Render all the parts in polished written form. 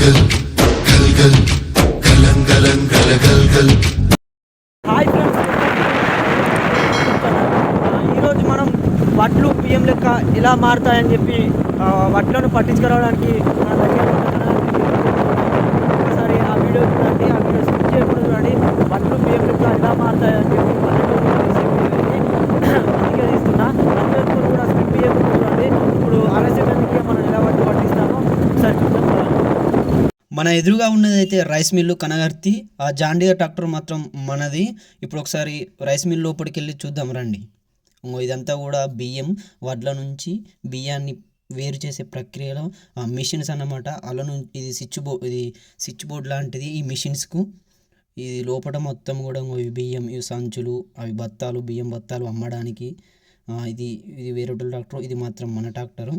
Hi friends, ఈరోజు మనం వడ్లు బియ్యం లెక్క ఎలా మారుతాయని చెప్పి వడ్లను పట్టించుకురావడానికి మన దగ్గర ఒకసారి ఆ వీడియో చూడండి. ఆ వీడియో స్కిప్ చేయకుండా చూడండి. వడ్లు బియ్యం లెక్క ఎలా మారుతాయని చెప్పి అందుకే తీస్తున్నా. అందరూ కూడా స్కిప్ చేయకుండా చూడండి. ఇప్పుడు ఆలస్యానికి మనం ఎలా వడ్లు పట్టిస్తామో ఒకసారి చూద్దాం. మన ఎదురుగా ఉన్నదైతే రైస్ మిల్లు కనగర్తి. ఆ జాండియర్ ట్రాక్టర్ మాత్రం మనది. ఇప్పుడు ఒకసారి రైస్ మిల్ లోపలికి వెళ్ళి చూద్దాం రండి. ఇదంతా కూడా బియ్యం, వడ్ల నుంచి బియ్యాన్ని వేరు చేసే ప్రక్రియలో మిషన్స్ అన్నమాట. అలా ఇది స్విచ్ బోర్డ్ లాంటిది ఈ మిషన్స్కు. ఇది లోపల మొత్తం కూడా ఇవి బియ్యం, ఇవి సంచులు, అవి బత్తాలు, బియ్యం బత్తాలు అమ్మడానికి. ఇది వేరే ట్రాక్టర్, ఇది మాత్రం మన ట్రాక్టరు.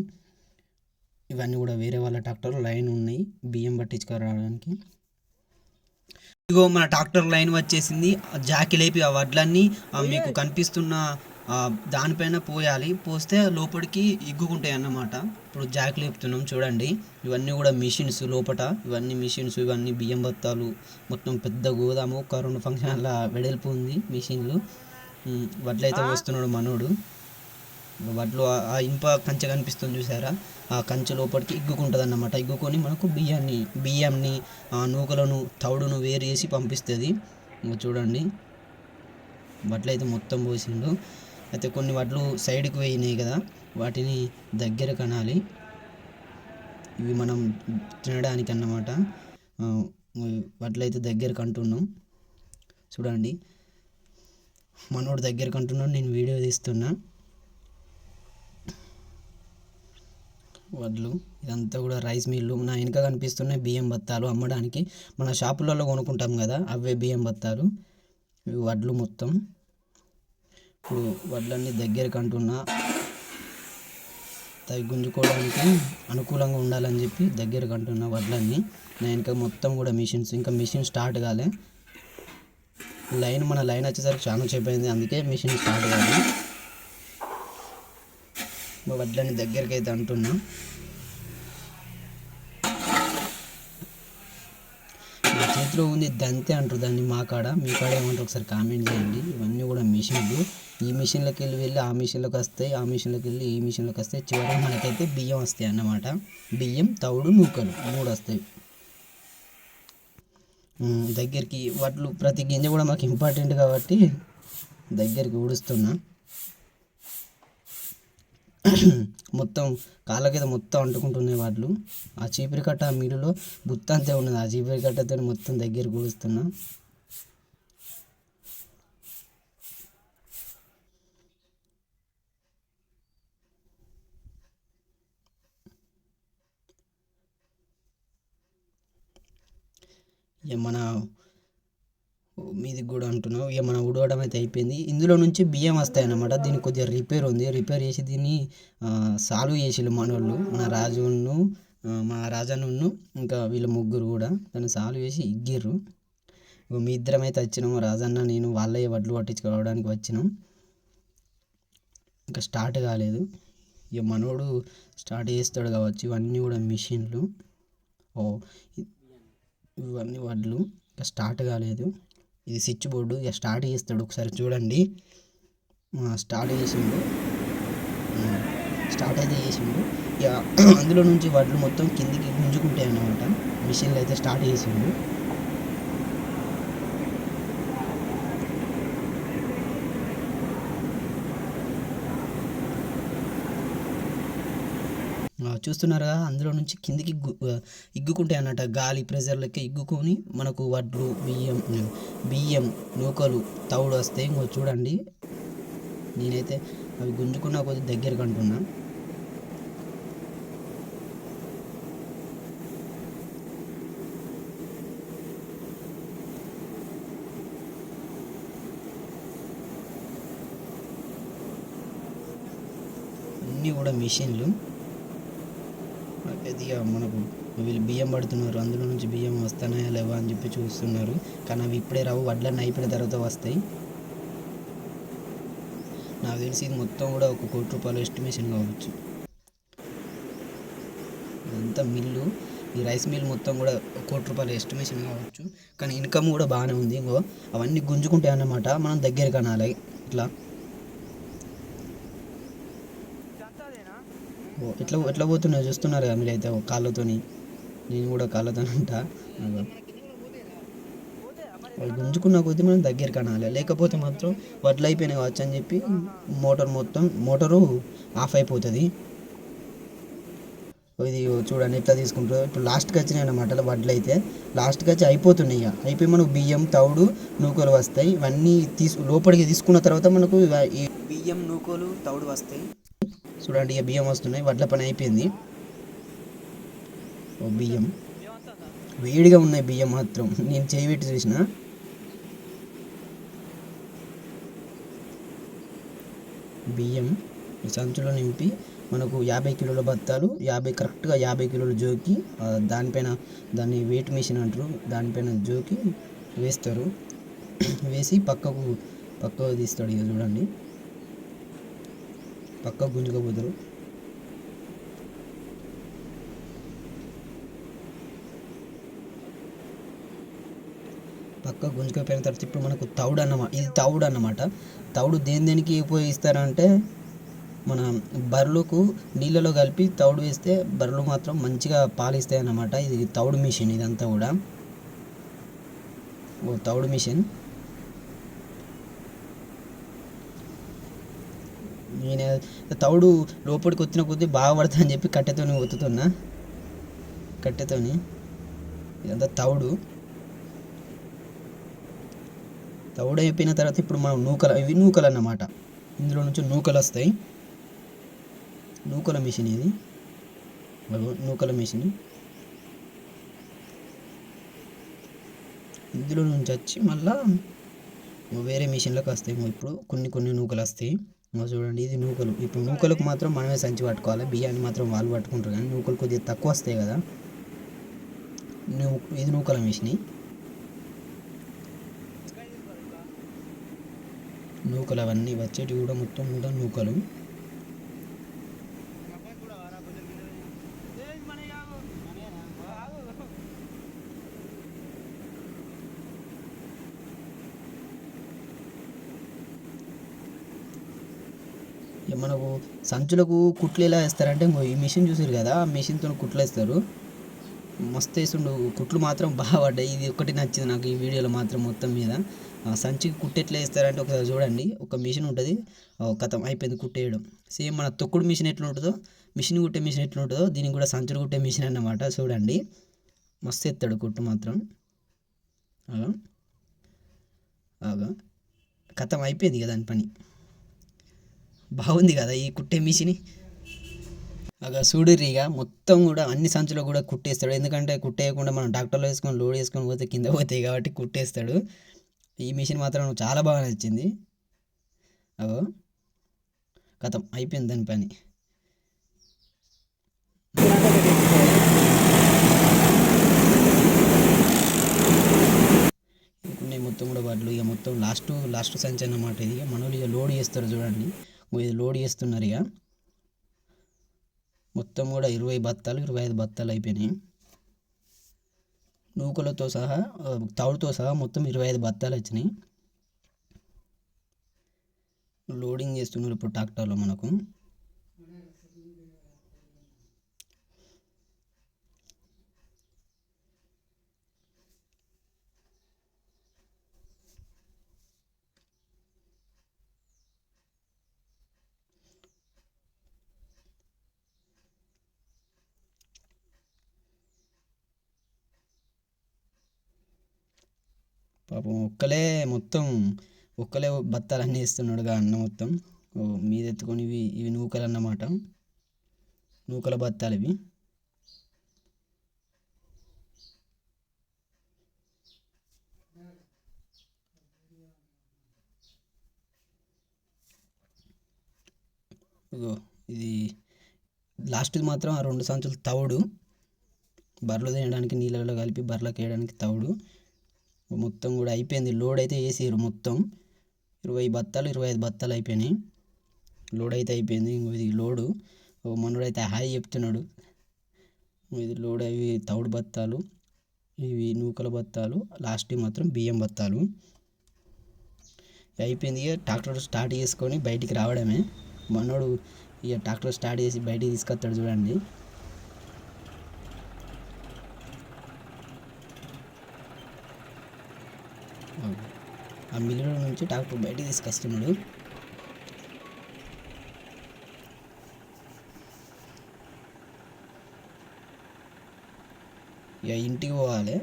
ఇవన్నీ కూడా వేరే వాళ్ళ ట్రాక్టర్ లైన్ ఉన్నాయి బియ్యం పట్టించుకురావడానికి. ఇదిగో మన ట్రాక్టర్ లైన్ వచ్చేసింది. జాకి లేపి ఆ వడ్లన్నీ మీకు కనిపిస్తున్న దానిపైన పోయాలి. పోస్తే లోపలికి ఇగ్గుకుంటాయి అన్నమాట. ఇప్పుడు జాకి లేపుతున్నాం చూడండి. ఇవన్నీ కూడా మిషన్స్ లోపల. ఇవన్నీ మిషన్స్, ఇవన్నీ బియ్యం బత్తాలు. మొత్తం పెద్ద గోదాము, ఒక 2 ఫంక్షన్ల వెడల్పు ఉంది మిషన్లు. వడ్లయితే వస్తున్నాడు మనోడు. వడ్లు ఆ ఇనుప కంచె కనిపిస్తుంది చూసారా, ఆ కంచె లోపలికి ఇగ్గుకుంటుంది అన్నమాట. ఇగ్గుకొని మనకు బియ్యంని నూకలను, తౌడును వేరు చేసి పంపిస్తుంది. చూడండి, వడ్లు అయితే మొత్తం పోసిండు. అయితే కొన్ని వడ్లు సైడ్కి వేయినాయి కదా, వాటిని దగ్గర కనాలి. ఇవి మనం తినడానికి అన్నమాట. వడ్లు అయితే దగ్గరకు అంటున్నాం చూడండి. మనోడు దగ్గరకు అంటున్నాడు, నేను వీడియో తీస్తున్నా. వడ్లు ఇదంతా కూడా రైస్ మిల్లు. నా వెనుక కనిపిస్తున్నాయి బియ్యం బత్తాలు అమ్మడానికి. మన షాపులలో కొనుక్కుంటాం కదా, అవే బియ్యం బత్తాలు. ఇవి వడ్లు మొత్తం. ఇప్పుడు వడ్లన్నీ దగ్గరికి అంటున్నా, గుంజుకోవడానికి అనుకూలంగా ఉండాలని చెప్పి దగ్గరకు అంటున్నా వడ్లన్నీ. నా వెనుక మొత్తం కూడా మిషన్స్. ఇంకా మిషన్ స్టార్ట్ కాలే. మన లైన్ వచ్చేసరికి చాలా సేపు అయింది, అందుకే మిషన్ స్టార్ట్ కాలే. వడ్లని దగ్గరికి అయితే అంటున్నా. నా చేతిలో ఉంది దంతే అంటారు దాన్ని మా కాడ. మీ కాడ ఏమంటారు ఒకసారి కామెంట్ చేయండి. ఇవన్నీ కూడా మిషన్లు. ఈ మిషన్లోకి వెళ్ళి ఆ మిషన్లోకి వస్తాయి, ఆ మిషన్లోకి వెళ్ళి ఈ మిషన్లోకి వస్తాయి. చివరికి మనకైతే బియ్యం వస్తాయి అన్నమాట. బియ్యం, తౌడు, నూకలు 3 వస్తాయి దగ్గరికి. వడ్లు ప్రతి గింజ కూడా మాకు ఇంపార్టెంట్ కాబట్టి దగ్గరికి ఊడుస్తున్నా. మొత్తం కాళ్ళకైతే మొత్తం అంటుకుంటున్నాయి వాటిలు. ఆ చీపిరి కట్ట మిల్లులో బుత్త అంతే ఉన్నది. ఆ చీపిరి కట్టతో మొత్తం దగ్గర కూడుస్తున్నా. మన మీది కూడా అంటున్నావు. ఇక మనం ఉడవడం అయితే అయిపోయింది. ఇందులో నుంచి బియ్యం వస్తాయి అన్నమాట. దీనికి కొద్దిగా రిపేర్ ఉంది. రిపేర్ చేసి దీన్ని సాల్వ్ చేసిళ్ళు మనోళ్ళు. మా రాజన్ను ఇంకా వీళ్ళు ముగ్గురు కూడా దాన్ని సాల్వ్ చేసి ఇగ్గిర్రు. మీ ఇద్దరం అయితే వచ్చినాము, రాజన్న నేను. వాళ్ళే వడ్లు పట్టించుకోవడానికి వచ్చినాం. ఇంకా స్టార్ట్ కాలేదు. ఇక మనోడు స్టార్ట్ చేస్తాడు కావచ్చు. ఇవన్నీ కూడా మిషన్లు. ఇవన్నీ వడ్లు. ఇంకా స్టార్ట్ కాలేదు. ఇది స్విచ్ బోర్డు. ఇక స్టార్ట్ చేస్తాడు, ఒకసారి చూడండి. స్టార్ట్ అయితే చేసిండు. ఇక అందులో నుంచి వడ్లు మొత్తం కిందికి గుంజుకుంటాయి అన్నమాట. మిషన్లు అయితే స్టార్ట్ చేసిండు. చూస్తున్నారుగా, అందులో నుంచి కిందికి ఇగ్గుకుంటాయి అన్నట్టు. గాలి ప్రెజర్ లెక్క ఇగ్గుకొని మనకు వడ్లు, బియ్యం, నూకలు, తౌడు వస్తాయి. ఇంకో చూడండి, నేనైతే అవి గుంజుకున్న కొద్ది దగ్గరకు అంటున్నా. అన్నీ కూడా మిషన్లు. అది మనకు వీళ్ళు బియ్యం పడుతున్నారు, అందులో నుంచి బియ్యం వస్తున్నాయా లేవా అని చెప్పి చూస్తున్నారు. కానీ అవి ఇప్పుడే రావు, వడ్లన్నీ అయిపోయిన తర్వాత వస్తాయి. నాకు తెలిసి ఇది మొత్తం కూడా ₹1 కోటి ఎస్టిమేషన్ కావచ్చు. ఇదంతా మిల్లు. ఈ రైస్ మిల్ మొత్తం కూడా ₹1,00,00,000 ఎస్టిమేషన్ కావచ్చు, కానీ ఇన్కమ్ కూడా బాగానే ఉంది. ఇంకో అవన్నీ గుంజుకుంటాయి అన్నమాట, మనం దగ్గర కనాలి ఇట్లా. ఎట్లా ఎట్లా పోతున్నాయి చూస్తున్నారు కదా మీరైతే, కాళ్ళతోని. నేను కూడా కాళ్ళతో ఉంటా. అవి గుంజుకున్న కొద్దీ మనం దగ్గర కనాలి, లేకపోతే మాత్రం వడ్లు అయిపోయినాయి కావచ్చు అని చెప్పి మోటారు ఆఫ్ అయిపోతుంది. ఇది చూడండి ఎట్లా తీసుకుంటారు. ఇప్పుడు లాస్ట్కి వచ్చినాయి అన్నమాట వడ్లు అయితే. లాస్ట్కి వచ్చి అయిపోతున్నాయి. అయిపోయి మనకు బియ్యం, తౌడు, నూకలు వస్తాయి. ఇవన్నీ లోపలికి తీసుకున్న తర్వాత మనకు ఈ బియ్యం, నూకలు, తౌడు వస్తాయి. చూడండి ఇక బియ్యం వస్తున్నాయి. వడ్ల పని అయిపోయింది. బియ్యం వేడిగా ఉన్నాయి. బియ్యం మాత్రం నేను చేయి పెట్టి చూసిన. బియ్యం సంచులో నింపి మనకు 50 కిలోల బత్తాలు, కరెక్ట్గా 50 కిలోల జోకి, దానిపైన దాన్ని వెయిట్ మిషన్ అంటారు, దానిపైన జోకి వేస్తారు. వేసి పక్కకు తీస్తాడు. ఇక చూడండి పక్కకు గుంజుకోపోతారు. పక్క గుంజుకపోయిన తర్వాత ఇప్పుడు మనకు తౌడు అన్నమాట. ఇది తౌడు అన్నమాట. తౌడు దేనికి ఉపయోగిస్తారంటే, మన బర్రెలకు నీళ్ళలో కలిపి తౌడు వేస్తే బర్రెలు మాత్రం మంచిగా పాలిస్తాయి అన్నమాట. ఇది తౌడు మిషన్. ఇదంతా కూడా తౌడు మిషన్. నేను తౌడు లోపలికి వచ్చిన కొద్దీ బాగా పడుతుంది అని చెప్పి కట్టెతోని ఒత్తుతున్నా. కట్టెతోని ఇదంతా తౌడు అయిపోయిన తర్వాత ఇప్పుడు మనం ఇవి నూకలు అన్నమాట. ఇందులో నుంచి నూకలు వస్తాయి. నూకల మిషన్ ఇది. నూకల మిషన్ ఇందులో నుంచి వచ్చి మళ్ళా వేరే మిషన్లకు వస్తాయి. ఇప్పుడు కొన్ని నూకలు వస్తాయి. చూడండి ఇది నూకలు. ఇప్పుడు నూకలకు మాత్రం మనమే సంచి పట్టుకోవాలి. బియ్యాన్ని మాత్రం వాళ్ళు పట్టుకుంటారు, కానీ నూకలు కొద్దిగా తక్కువ వస్తాయి కదా. ఇది నూకల మిషన్. నూకలు అవన్నీ వచ్చేటి కూడా మొత్తం కూడా నూకలు. మనకు సంచులకు కుట్లు ఎలా వేస్తారంటే, ఈ మిషన్ చూసారు కదా, ఆ మిషన్తో కుట్లు వేస్తారు. మస్తు వేస్తుండు కుట్లు. మాత్రం బాగా పడ్డాయి. ఇది ఒకటి నచ్చింది నాకు ఈ వీడియోలో మాత్రం. మొత్తం మీద సంచికి కుట్టు ఎట్లా వేస్తారంటే ఒకసారి చూడండి. ఒక మిషన్ ఉంటుంది, కథం అయిపోయింది కుట్టేయడం. సేమ్ మన తొక్కుడు మిషన్ ఎట్లా ఉంటుందో, మిషన్ కుట్టే మిషన్ ఎట్లా ఉంటుందో, దీనికి కూడా సంచులు కుట్టే మిషన్ అన్నమాట. చూడండి మస్తు ఎత్తాడు కుట్టు మాత్రం. కథం అయిపోయింది కదా దాని పని. బాగుంది కదా ఈ కుట్టే మిషన్. చూడురిగా మొత్తం కూడా అన్ని సంచులో కూడా కుట్టేస్తాడు. ఎందుకంటే కుట్టేయకుండా మనం ట్రాక్టర్లో వేసుకొని లోడ్ వేసుకొని పోతే కింద పోతాయి కాబట్టి కుట్టేస్తాడు. ఈ మిషన్ మాత్రం చాలా బాగా నచ్చింది. కథం అయిపోయింది దాని పని. ఉన్నాయి మొత్తం కూడా వడ్లు. ఇక మొత్తం లాస్ట్ సంచి అన్నమాట ఇది. మనోళ్ళు ఇక లోడ్ చేస్తారు. చూడండి ఇది లోడ్ చేస్తున్నారు. ఇక మొత్తం కూడా 20 బత్తాలు 25 బత్తాలు అయిపోయినాయి. నూకలతో సహా తౌడుతో సహా మొత్తం 25 బత్తాలు వచ్చినాయి. లోడింగ్ చేస్తున్నారు ఇప్పుడు ట్రాక్టర్లో మనకు. పాపం ఒక్కలే బత్తాలన్నీ వేస్తున్నాడుగా అన్న మొత్తం. మీద ఎత్తుకొని ఇవి నూకలు అన్నమాట. నూకల బత్తాలు ఇవి. ఇది లాస్ట్ది మాత్రం ఆ 2 సంచులు తౌడు. బర్రెలు తినడానికి నీళ్ళలో కలిపి బర్రెలకు వేయడానికి తౌడు. మొత్తం కూడా అయిపోయింది. లోడ్ అయితే వేసారు మొత్తం 20 బత్తాలు 25 బత్తాలు అయిపోయినాయి. లోడ్ అయితే అయిపోయింది. ఇది లోడు. మనోడైతే హాయ్ చెప్తున్నాడు. ఇది లోడ్ అవి తౌడు బత్తాలు, ఇవి నూకల బత్తాలు, లాస్ట్ మాత్రం బియ్యం బత్తాలు. అయిపోయింది. ఇక ట్రాక్టర్ స్టార్ట్ చేసుకొని బయటికి రావడమే. మనోడు ఇక ట్రాక్టర్ స్టార్ట్ చేసి బయటికి తీసుకొస్తాడు చూడండి. ఆ మిల్లులో నుంచి ట్రాక్టర్ బయటికి తీసుకొస్తున్నాడు. ఇక ఇంటికి పోవాలి.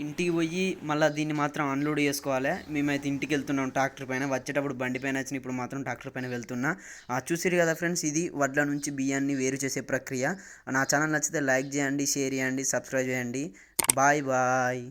ఇంటికి పోయి మళ్ళీ దీన్ని మాత్రం అన్లోడ్ చేసుకోవాలి. మేమైతే ఇంటికి వెళ్తున్నాం ట్రాక్టర్ పైన. వచ్చేటప్పుడు బండి పైన వచ్చిన, ఇప్పుడు మాత్రం ట్రాక్టర్ పైన వెళ్తున్నా. చూసారు కదా ఫ్రెండ్స్, ఇది వడ్ల నుంచి బియ్యాన్ని వేరు చేసే ప్రక్రియ. నా ఛానల్ నచ్చితే లైక్ చేయండి, షేర్ చేయండి, సబ్స్క్రైబ్ చేయండి. Bye bye.